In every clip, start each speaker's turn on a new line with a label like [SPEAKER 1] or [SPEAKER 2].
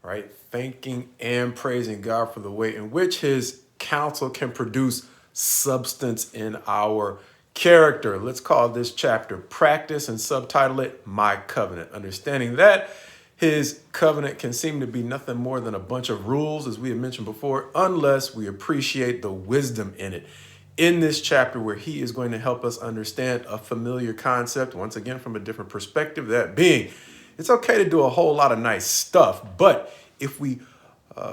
[SPEAKER 1] right? Thanking and praising God for the way in which his counsel can produce substance in our character. Let's call this chapter Practice and subtitle it My Covenant. Understanding that his covenant can seem to be nothing more than a bunch of rules, as we had mentioned before, unless we appreciate the wisdom in it. In this chapter, where he is going to help us understand a familiar concept, once again from a different perspective, that being, it's okay to do a whole lot of nice stuff, but if we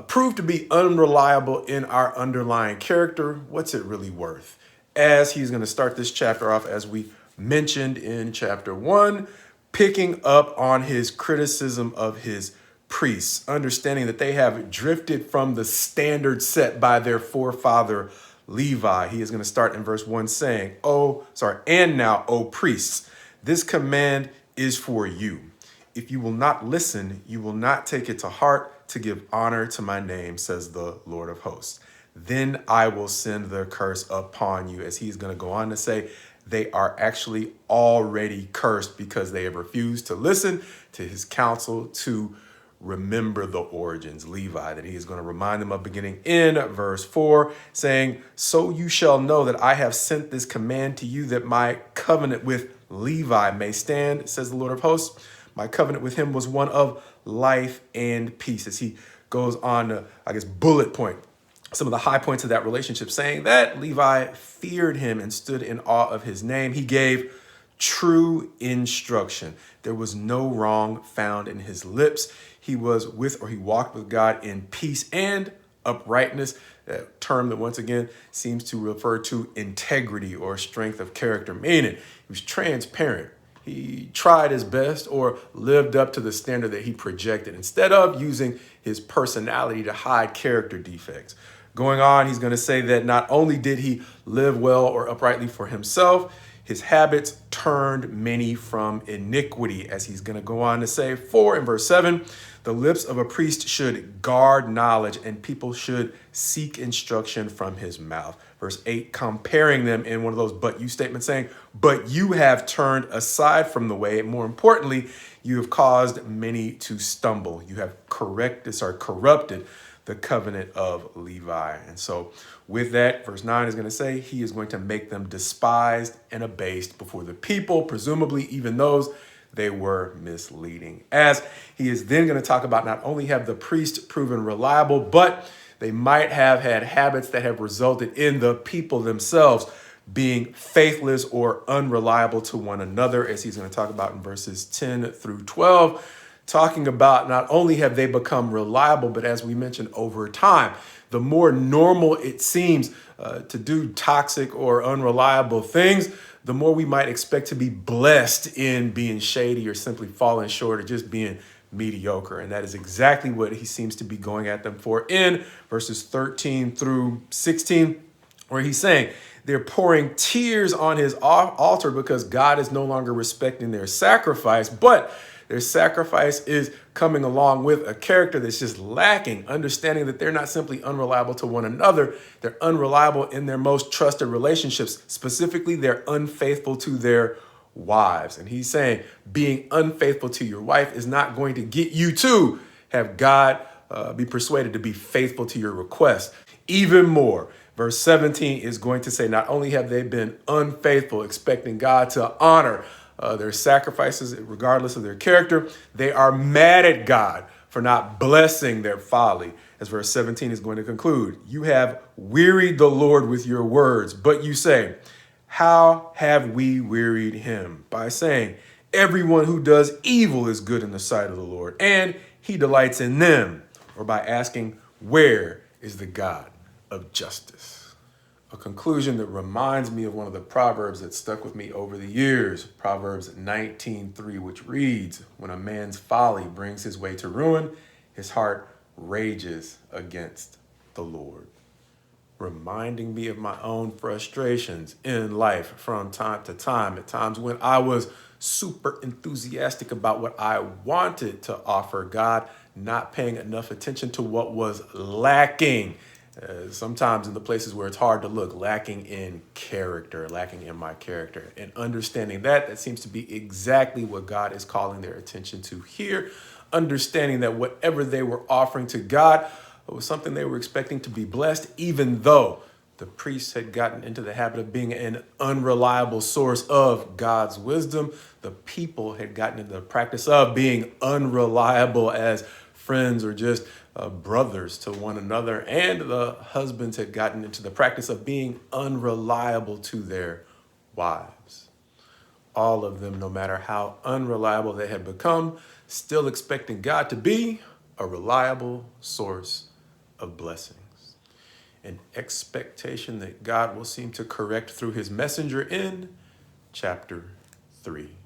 [SPEAKER 1] prove to be unreliable in our underlying character, what's it really worth? As he's going to start this chapter off, as we mentioned in chapter 1, picking up on his criticism of his priests, understanding that they have drifted from the standard set by their forefather Levi. He is going to start in verse 1 saying, and now, O priests, this command is for you. If you will not listen, you will not take it to heart to give honor to my name, says the Lord of hosts. Then I will send the curse upon you. As he's going to go on to say, they are actually already cursed because they have refused to listen to his counsel, to remember the origins, Levi, that he is going to remind them of, beginning in verse 4, saying, so you shall know that I have sent this command to you, that my covenant with Levi may stand, says the Lord of hosts. My covenant with him was one of life and peace. As he goes on to, bullet point some of the high points of that relationship, saying that Levi feared him and stood in awe of his name. He gave true instruction. There was no wrong found in his lips. He walked with God in peace and uprightness, that term that once again seems to refer to integrity or strength of character, meaning he was transparent. He tried his best or lived up to the standard that he projected, instead of using his personality to hide character defects. Going on, he's going to say that not only did he live well or uprightly for himself, his habits turned many from iniquity, as he's going to go on to say, for in verse 7, the lips of a priest should guard knowledge, and people should seek instruction from his mouth. Verse 8, comparing them in one of those but you statements, saying, but you have turned aside from the way, and more importantly, you have caused many to stumble. You have corrupted the covenant of Levi. And so with that, verse 9 is going to say, he is going to make them despised and abased before the people, presumably even those they were misleading. As he is then going to talk about, not only have the priests proven reliable, but they might have had habits that have resulted in the people themselves being faithless or unreliable to one another, as he's going to talk about in verses 10 through 12. Talking about not only have they become reliable, but as we mentioned, over time, the more normal it seems to do toxic or unreliable things, the more we might expect to be blessed in being shady or simply falling short or just being mediocre. And that is exactly what he seems to be going at them for in verses 13 through 16, where he's saying they're pouring tears on his altar because God is no longer respecting their sacrifice, but their sacrifice is coming along with a character that's just lacking, understanding that they're not simply unreliable to one another, they're unreliable in their most trusted relationships. Specifically, they're unfaithful to their wives. And he's saying being unfaithful to your wife is not going to get you to have God be persuaded to be faithful to your request. Even more, verse 17 is going to say not only have they been unfaithful, expecting God to honor their sacrifices, regardless of their character, they are mad at God for not blessing their folly. As verse 17 is going to conclude, you have wearied the Lord with your words, but you say, how have we wearied him? By saying, everyone who does evil is good in the sight of the Lord, and he delights in them. Or by asking, where is the God of justice? A conclusion that reminds me of one of the proverbs that stuck with me over the years, Proverbs 19:3, which reads, when a man's folly brings his way to ruin, his heart rages against the Lord. Reminding me of my own frustrations in life from time to time, at times when I was super enthusiastic about what I wanted to offer God, not paying enough attention to what was lacking. Sometimes in the places where it's hard to look, lacking in character, lacking in my character. And understanding that seems to be exactly what God is calling their attention to here. understanding that whatever they were offering to God was something they were expecting to be blessed, even though the priests had gotten into the habit of being an unreliable source of God's wisdom. The people had gotten into the practice of being unreliable as friends or just brothers to one another. And the husbands had gotten into the practice of being unreliable to their wives. All of them, no matter how unreliable they had become, still expecting God to be a reliable source of blessings. An expectation that God will seem to correct through his messenger in chapter 3.